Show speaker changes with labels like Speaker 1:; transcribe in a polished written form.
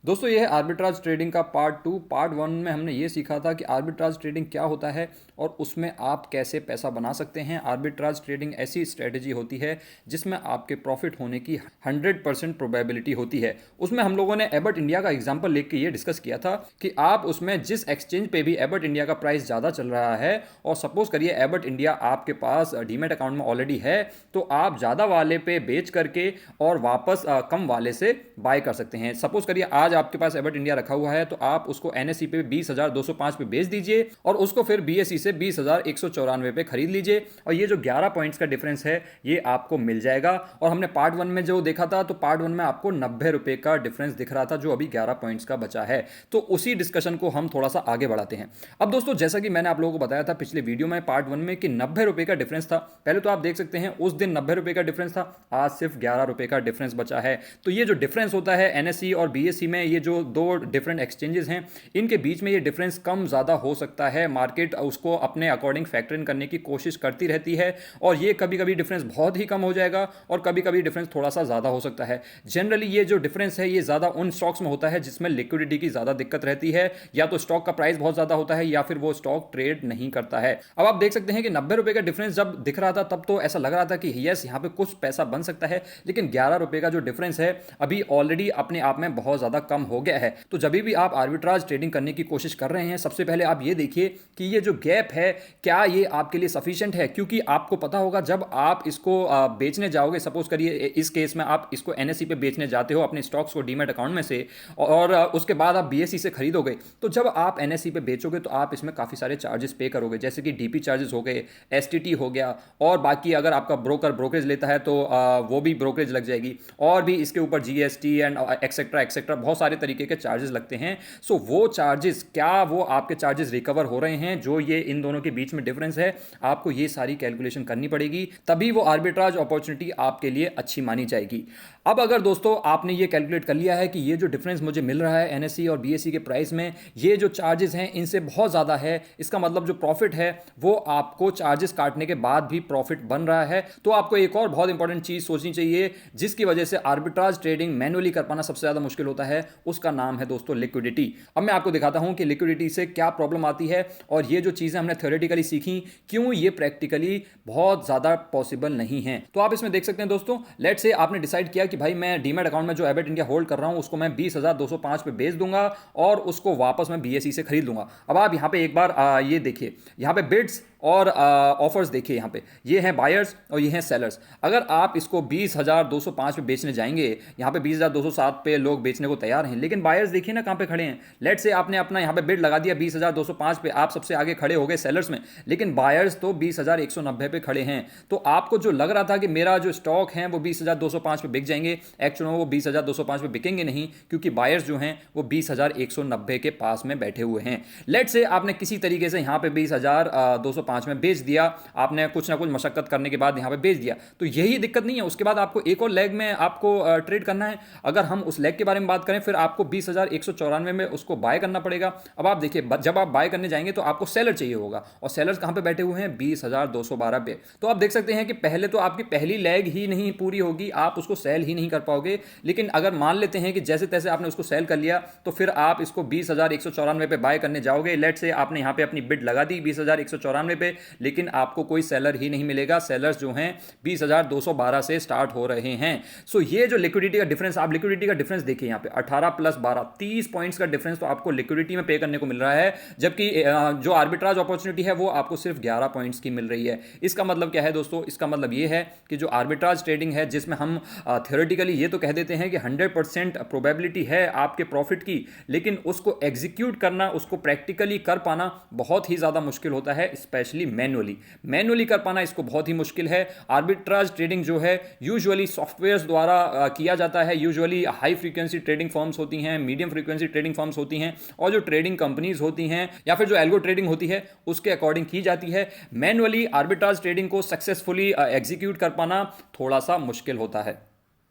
Speaker 1: दोस्तों ये है आर्बिट्राज ट्रेडिंग का पार्ट टू। पार्ट वन में हमने ये सीखा था कि आर्बिट्राज ट्रेडिंग क्या होता है और उसमें आप कैसे पैसा बना सकते हैं। आर्बिट्राज ट्रेडिंग ऐसी स्ट्रेटजी होती है जिसमें आपके प्रॉफिट होने की 100% प्रोबेबिलिटी होती है। उसमें हम लोगों ने एबट इंडिया का एग्जाम्पल लेके ये डिस्कस किया था कि आप उसमें जिस एक्सचेंज पे भी एबट इंडिया का प्राइस ज़्यादा चल रहा है और सपोज करिए एबट इंडिया आपके पास डीमेट अकाउंट में ऑलरेडी है, तो आप ज़्यादा वाले पे बेच करके और वापस कम वाले से बाय कर सकते हैं। सपोज करिए आज आपके पास एबट इंडिया रखा हुआ है तो आप उसको एनएसई पे 20,205 पे बेच दीजिए और उसको फिर बीएसई से 20,194 पे खरीद लीजिए और ये जो 11 पॉइंट्स का डिफरेंस है ये आपको मिल जाएगा। और हमने पार्ट वन में जो देखा था तो पार्ट वन में आपको 90 रुपए का डिफरेंस दिख रहा था जो अभी 11 पॉइंट्स का बचा है। तो उसी डिस्कशन को हम थोड़ा सा आगे बढ़ाते हैं। अब दोस्तों जैसा कि मैंने आप लोगों को बताया था पिछले वीडियो में पार्ट वन में कि 90 रुपए का डिफरेंस था। पहले तो आप देख सकते हैं उस दिन 90 रुपए का डिफरेंस था, आज सिर्फ 11 रुपए का डिफरेंस बचा है। तो ये जो डिफरेंस होता है एनएसई और बीएसई में, ये जो दो डिफरेंट एक्सचेंजेस हैं इनके बीच में ये डिफरेंस कम ज़्यादा हो सकता है। मार्केट उसको अपने अकॉर्डिंग फैक्टर इन करने की कोशिश करती रहती है और ये कभी कभी डिफरेंस बहुत ही कम हो जाएगा और कभी कभी डिफरेंस थोड़ा सा ज़्यादा हो सकता है। जनरली ये जो डिफरेंस है ये ज़्यादा उन स्टॉक्स में होता है जिसमें लिक्विडिटी की ज़्यादा दिक्कत रहती है, या तो स्टॉक का प्राइस बहुत ज़्यादा होता है या फिर वो स्टॉक ट्रेड नहीं करता है। अब आप देख सकते हैं कि 90 रुपए का डिफरेंस जब दिख रहा था तब तो ऐसा लग रहा था कि यस यहाँ पे कुछ पैसा बन सकता है, लेकिन 11 रुपए का जो डिफरेंस है अभी ऑलरेडी अपने आप में बहुत ज़्यादा कम हो गया है। तो जब भी आप आर्बिट्राज ट्रेडिंग करने की कोशिश कर रहे हैं सबसे पहले आप ये देखिए कि ये जो गैप है क्या ये आपके लिए सफिशिएंट है, क्योंकि आपको पता होगा जब आप इसको बेचने जाओगे, सपोज करिए इस केस में आप इसको एनएसई पे बेचने जाते हो अपने स्टॉक्स को डीमैट अकाउंट में से और उसके बाद आप बीएसई से खरीदोगे, तो जब आप एनएसई पे बेचोगे तो आप इसमें काफ़ी सारे चार्जेस पे करोगे, जैसे कि डीपी चार्जेस हो गए, एसटीटी हो गया और बाकी अगर आपका ब्रोकरेज लेता है तो वो भी ब्रोकरेज लग जाएगी और भी इसके ऊपर जीएसटी एंड एक्सेट्रा एक्सेट्रा बहुत सारे तरीके के चार्जेस लगते हैं। सो वो चार्जेस क्या वो आपके चार्जेस रिकवर हो रहे हैं जो ये इन दोनों के बीच में डिफरेंस है, आपको ये सारी कैलकुलेशन करनी पड़ेगी, तभी वो आर्बिट्राज अपॉर्चुनिटी आपके लिए अच्छी मानी जाएगी। अब अगर दोस्तों आपने ये कैलकुलेट कर लिया है कि ये जो डिफरेंस मुझे मिल रहा है एनएसई और बीएसई के प्राइस में, ये जो चार्जेस हैं इनसे बहुत ज़्यादा है, इसका मतलब जो प्रॉफिट है वो आपको चार्जेस काटने के बाद भी प्रॉफिट बन रहा है, तो आपको एक और बहुत इंपॉर्टेंट चीज़ सोचनी चाहिए जिसकी वजह से आर्बिट्राज ट्रेडिंग मैनुअली कर पाना सबसे ज़्यादा मुश्किल होता है, उसका नाम है दोस्तों लिक्विडिटी। अब मैं आपको दिखाता हूं कि लिक्विडिटी से क्या प्रॉब्लम आती है और ये जो चीज़ें हमने थ्योरेटिकली सीखी क्यों ये प्रैक्टिकली बहुत ज़्यादा पॉसिबल नहीं है। तो आप इसमें देख सकते हैं दोस्तों, लेट से आपने डिसाइड किया कि भाई मैं डीमैट अकाउंट में जो एबट इंडिया होल्ड कर रहा हूं उसको मैं 20,205 पे बेच दूंगा और उसको वापस मैं बीएसई से खरीद लूंगा। अब आप यहां पे एक बार ये देखिए, यहां पे बिड्स और ऑफर्स देखिए, यहाँ पे ये हैं बायर्स और ये हैं सेलर्स। अगर आप इसको 20,205 पे बेचने जाएंगे, यहाँ पे 20,207 पे लोग बेचने को तैयार हैं, लेकिन बायर्स देखिए ना कहाँ पे खड़े हैं। लेट से आपने अपना यहाँ पे बिड लगा दिया 20,205 पे, आप सबसे आगे खड़े हो गए सेलर्स में, लेकिन बायर्स तो 20,190 पे खड़े हैं। तो आपको जो लग रहा था कि मेरा जो स्टॉक है वो 20,205 पे बिक जाएंगे, एक्चुअली वो 20,205 पे बिकेंगे नहीं, क्योंकि बायर्स जो हैं वो 20,190 के पास में बैठे हुए हैं। लेट से आपने किसी तरीके से यहाँ पे 20,205 में बेच दिया, आपने कुछ ना कुछ मशक्कत करने के बाद यहां पे बेच दिया, तो यही दिक्कत नहीं है। उसके बाद आपको एक और लेग में आपको ट्रेड करना है। अगर हम उस लेग के बारे में बात करें फिर आपको 20,194 में उसको बाय करना पड़ेगा। अब आप देखिए जब आप बाय करने जाएंगे तो आपको सेलर चाहिए होगा और सेलर्स कहां पे बैठे हुए हैं 20,212 पे। तो आप देख सकते हैं कि पहले तो आपकी पहली लेग ही नहीं पूरी होगी, आप उसको सेल ही नहीं कर पाओगे। लेकिन अगर मान लेते हैं कि जैसे तैसे आपने उसको सेल कर लिया तो फिर आप इसको 20,194 पे बाय करने जाओगे। लेट से आपने यहां पे अपनी बिड लगा दी 20,194 पे, लेकिन आपको कोई सेलर ही नहीं मिलेगा। सेलर्स जो हैं 20,212 से स्टार्ट हो रहे हैं। सो ये जो लिक्विडिटी का डिफरेंस, आप लिक्विडिटी का डिफरेंस देखिए यहाँ पे 18 प्लस 12 30 पॉइंट्स का डिफरेंस तो आपको लिक्विडिटी में पे करने को मिल रहा है, जबकि जो आर्बिट्राज अपॉर्चुनिटी है वो आपको सिर्फ 11 पॉइंट्स की मिल रही है। इसका मतलब क्या है दोस्तों, इसका मतलब ये है कि जो आर्बिट्राज ट्रेडिंग है जिसमें हम थ्योरेटिकली ये तो कह देते हैं कि 100% प्रोबेबिलिटी है आपके प्रॉफिट की, लेकिन उसको एग्जीक्यूट करना, उसको प्रैक्टिकली कर पाना बहुत ही ज़्यादा मुश्किल होता है, स्पेशली मैनुअली कर पाना इसको बहुत ही मुश्किल है। आर्बिट्राज ट्रेडिंग जो है यूजुअली सॉफ्टवेयर्स द्वारा किया जाता है। Usually high frequency trading firms होती हैं, मीडियम फ्रीक्वेंसी ट्रेडिंग फर्म्स होती हैं और जो ट्रेडिंग कंपनीज होती हैं या फिर जो एल्गो ट्रेडिंग होती है उसके अकॉर्डिंग की जाती है। मैनुअली आर्बिट्राज ट्रेडिंग को सक्सेसफुली एग्जीक्यूट कर पाना थोड़ा सा मुश्किल होता है।